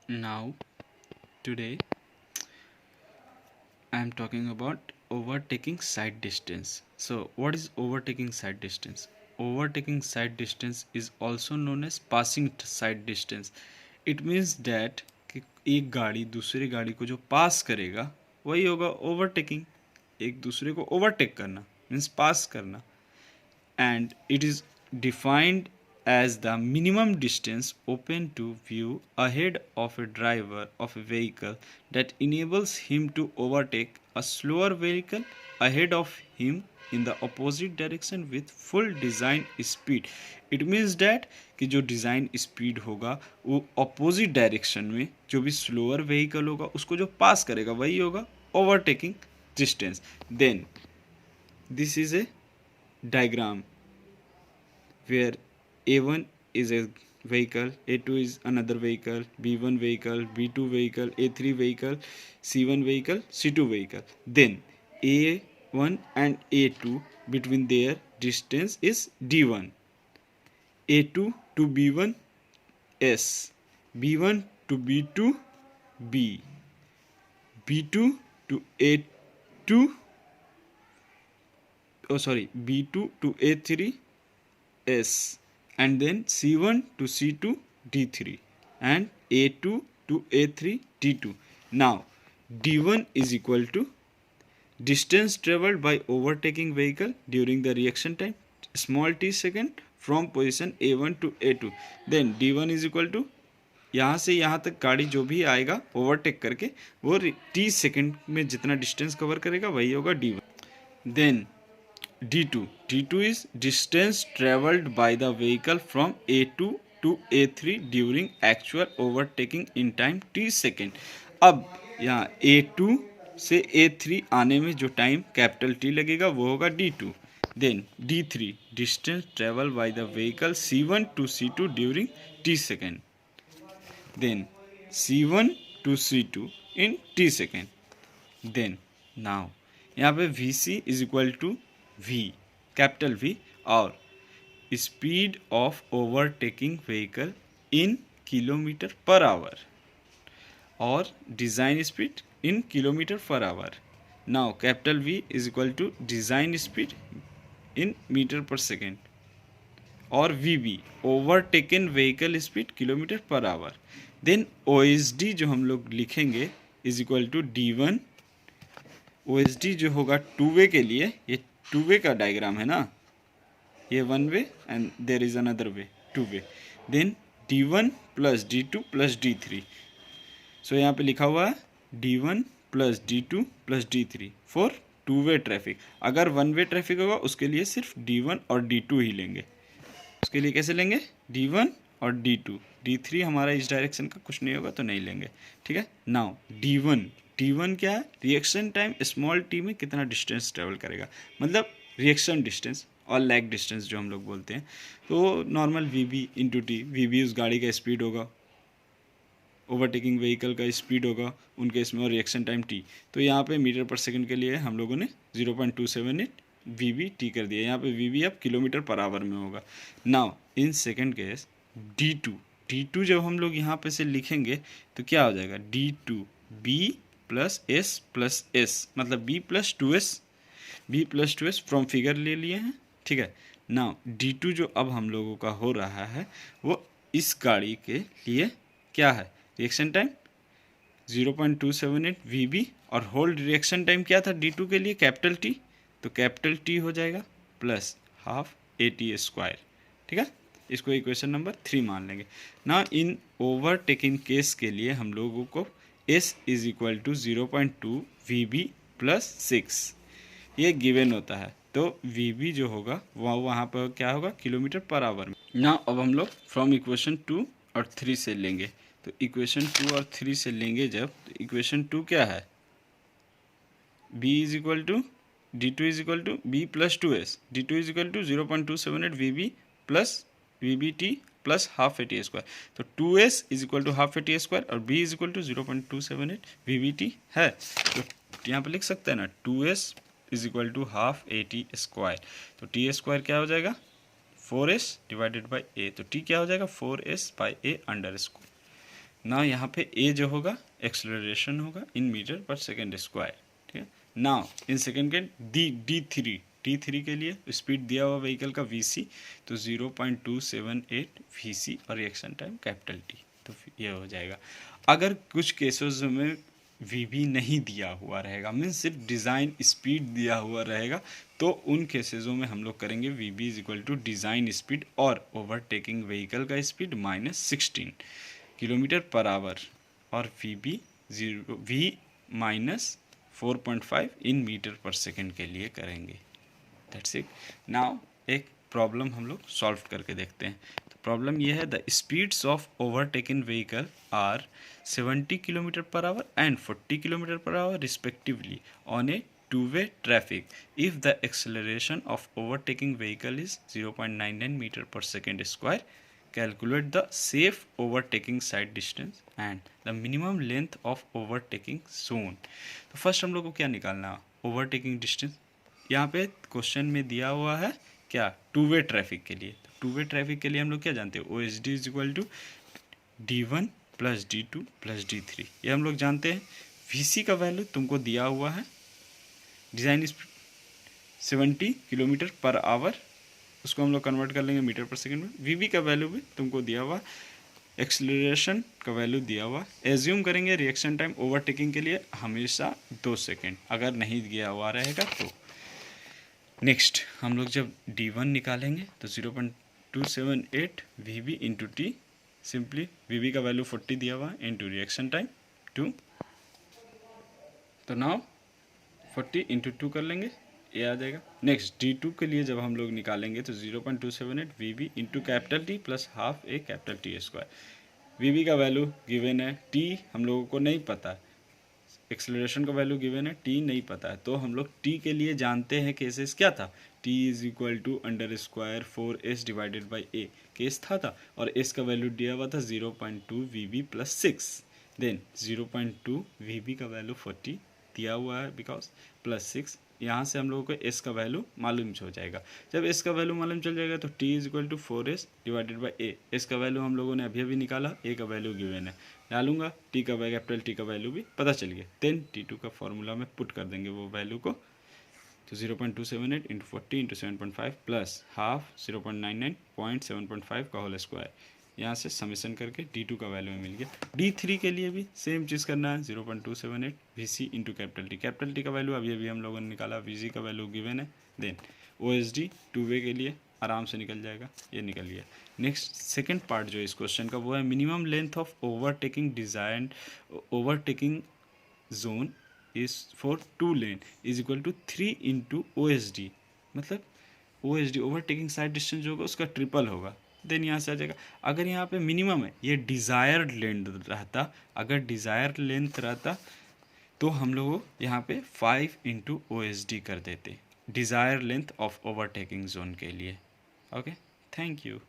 Now, today I am talking about overtaking sight distance. So, what is overtaking sight distance? Overtaking sight distance is also known as passing sight distance. It means that कि एक गाड़ी दूसरी गाड़ी को जो पास करेगा वही होगा ओवरटेकिंग. एक दूसरे को ओवरटेक करना मीन्स पास करना. And it is defined as the minimum distance open to view ahead of a driver of a vehicle that enables him to overtake a slower vehicle ahead of him in the opposite direction with full design speed. It means that कि जो design speed होगा वो opposite direction में जो भी slower vehicle होगा उसको जो पास करेगा वही होगा overtaking distance. Then this is a diagram where A1 is a vehicle, A2 is another vehicle, B1 vehicle, B2 vehicle, A3 vehicle, C1 vehicle, C2 vehicle. Then A1 and A2 between their distance is D1. A2 to B1 S, B1 to B2 B, B2 to A2 B2 to A3 S, and then C1 to C2 D3 and A2 to A3 D2. Now D1 is equal to distance traveled by overtaking vehicle during the reaction time small t second from position A1 to A2. Then D1 is equal to यहाँ से यहाँ तक गाड़ी जो भी आएगा overtake करके वो टी सेकेंड में जितना डिस्टेंस कवर करेगा वही होगा D1. Then D2 is distance traveled by the vehicle from A2 to A3 during actual overtaking in time t second. अब यहाँ A2 से A3 आने में जो टाइम कैपिटल T लगेगा वो होगा D2. Then D3 distance traveled by the vehicle C1 to C2 during t second. Then C1 to C2 in t second. Then now यहाँ पे VC is equal to V capital V और speed of overtaking vehicle in kilometre per hour और design speed in kilometre per hour. Now capital V is equal to design speed in metre per second और VB overtaken vehicle speed kilometre per hour. Then OSD जो हम लोग लिखेंगे is equal to D1. OSD जो होगा two way के लिए, ये टू वे का डायग्राम है ना, ये one way and there is another way two way. Then D1 plus D2 plus D3. So यहाँ पे लिखा हुआ है D1 plus D2 plus D3 for two way traffic. अगर वन वे ट्रैफिक होगा उसके लिए सिर्फ D1 और D2 ही लेंगे. उसके लिए कैसे लेंगे? D1 और D2. D3 हमारा इस डायरेक्शन का कुछ नहीं होगा तो नहीं लेंगे. ठीक है. नाउ D1 क्या है? रिएक्शन टाइम स्मॉल टी में कितना डिस्टेंस ट्रेवल करेगा, मतलब रिएक्शन डिस्टेंस और लैग डिस्टेंस जो हम लोग बोलते हैं. तो normal VB into T. VB उस गाड़ी का स्पीड होगा, ओवरटेकिंग व्हीकल का स्पीड होगा उनके इसमें, और रिएक्शन टाइम T. तो यहाँ पे मीटर पर सेकंड के लिए हम लोगों ने 0.278 VB T कर दिया. यहाँ पे VB अब किलोमीटर पर आवर में होगा. Now in second case D2 जब हम लोग यहाँ पे से लिखेंगे तो क्या हो जाएगा? D2 B प्लस S मतलब B plus two S from figure ले लिए हैं. ठीक है. नाउ D2 जो अब हम लोगों का हो रहा है वो इस गाड़ी के लिए क्या है? रिएक्शन टाइम 0.278 VB और होल्ड रिएक्शन टाइम क्या था D2 के लिए? Capital T. तो कैपिटल T हो जाएगा प्लस हाफ AT स्क्वायर. ठीक है. इसको इक्वेशन नंबर 3 मान लेंगे. ना इन ओवरटेकिंग केस के लिए हम लोगों को S is equal to 0.2 VB plus 6 ये गिवन होता है. तो VB जो होगा वहाँ पर क्या होगा? किलोमीटर पर आवर में. ना अब हम लोग फ्रॉम इक्वेशन 2 और 3 से लेंगे. तो इक्वेशन 2 और 3 से लेंगे जब, तो इक्वेशन 2 क्या है? B is equal to D2 is equal to B plus 2S. D2 is equal to 0.278 VB plus VBT plus half AT square. तो 2S is equal to half AT square और B is equal to 0.278 VBT है. तो यहाँ पे लिख सकते हैं ना 2S is equal to half AT square. तो T स्क्वायर क्या हो जाएगा? 4S divided by A. तो T क्या हो जाएगा? 4S by A under square. ना यहाँ पे ए जो होगा एक्सेलरेशन होगा इन मीटर पर सेकेंड स्क्वायर, ठीक है। नाउ इन सेकेंड के डी थ्री के लिए स्पीड दिया हुआ व्हीकल का वीसी तो 0.278 वीसी और रिएक्शन टाइम कैपिटल टी, तो ये हो जाएगा। अगर कुछ केसेस में वीबी नहीं दिया हुआ रहेगा, मीन्स सिर्फ डिज़ाइन स्पीड दिया हुआ रहेगा, तो उन केसेसों में हम लोग करेंगे V is equal to design speed और ओवरटेकिंग व्हीकल का स्पीड -16 किलोमीटर पर आवर और V -4.5 in metre per second के लिए करेंगे। That's it. नाउ एक प्रॉब्लम हम लोग सॉल्व करके देखते हैं। तो प्रॉब्लम ये है, the speeds of overtaken vehicle are 70 kilometre per hour and 40 kilometre per hour respectively on a two-way traffic if the acceleration of overtaking vehicle is 0.99 meter per second square. Calculate the safe overtaking side distance and the minimum length of overtaking zone. तो first हम लोग को क्या निकालना, overtaking distance. यहाँ पे question में दिया हुआ है क्या, टू वे ट्रैफिक के लिए। तो टू वे ट्रैफिक के लिए हम लोग क्या जानते हैं, O H D is equal to D1 plus D2 plus D3, ये हम लोग जानते हैं। VC का वैल्यू तुमको दिया हुआ है, design speed 70 kilometre per our, उसको हम लोग कन्वर्ट कर लेंगे मीटर पर सेकेंड में। VB का वैल्यू भी तुमको दिया हुआ, एक्सेलरेशन का वैल्यू दिया हुआ। एज्यूम करेंगे रिएक्शन टाइम ओवरटेकिंग के लिए हमेशा 2 सेकेंड, अगर नहीं दिया हुआ रहेगा तो। नेक्स्ट हम लोग जब D1 निकालेंगे तो 0.278 VB into T, simply VB का वैल्यू 40 दिया हुआ इंटू रिएक्शन टाइम 2, तो नाउ 40 इंटू 2 कर लेंगे, ये आ जाएगा। नेक्स्ट D2 के लिए जब हम लोग निकालेंगे तो 0.278 VB into capital T plus half a capital T square. VB का वैल्यू गिवन है, टी हम लोगों को नहीं पता, एक्सेलरेशन का वैल्यू गिवन है, टी नहीं पता है, तो हम लोग टी के लिए जानते हैं केसेस क्या था, T is equal to under square 4s divided by A case था और एस का वैल्यू दिया हुआ था 0.2 VB प्लस 6, देन 0.2 VB का वैल्यू 40 दिया हुआ है बिकॉज प्लस 6, यहाँ से हम लोगों को एस का वैल्यू मालूम हो जाएगा। जब एस का वैल्यू मालूम चल जाएगा तो T is equal to 4s divided by A, S का वैल्यू हम लोगों ने अभी अभी निकाला, ए का वैल्यू गिवन है, डालूंगा, टी का कैपिटल टी का वैल्यू भी पता चल गया, देन T2 का फॉर्मूला में पुट कर देंगे वो वैल्यू को, तो 0.278 इंटू 40 इंटू 7.5 प्लस हाफ 0.99 0.7.5 का होल स्क्वायर, यहाँ से समेशन करके D2 का वैल्यू मिल गया। D3 के लिए भी सेम चीज़ करना है, 0.278 VC इंटू कैपिटल टी का वैल्यू अभी अभी हम लोगों ने निकाला, VC का वैल्यू गिवन है, देन OSD टू वे के लिए आराम से निकल जाएगा, ये निकल गया। नेक्स्ट सेकंड पार्ट जो इस क्वेश्चन का वो है, minimum length of overtaking zone is for 2 lane is equal to 3 into OSD, मतलब OSD ओवरटेकिंग साइड डिस्टेंस जो होगा उसका ट्रिपल होगा, देन यहाँ से आ जाएगा। अगर यहाँ पे मिनिमम है, ये डिज़ायर्ड लेंथ रहता, अगर डिज़ायर्ड लेंथ रहता तो हम लोग यहाँ पे 5 इंटू OSD कर देते, desire length of overtaking zone के लिए। Okay, thank you.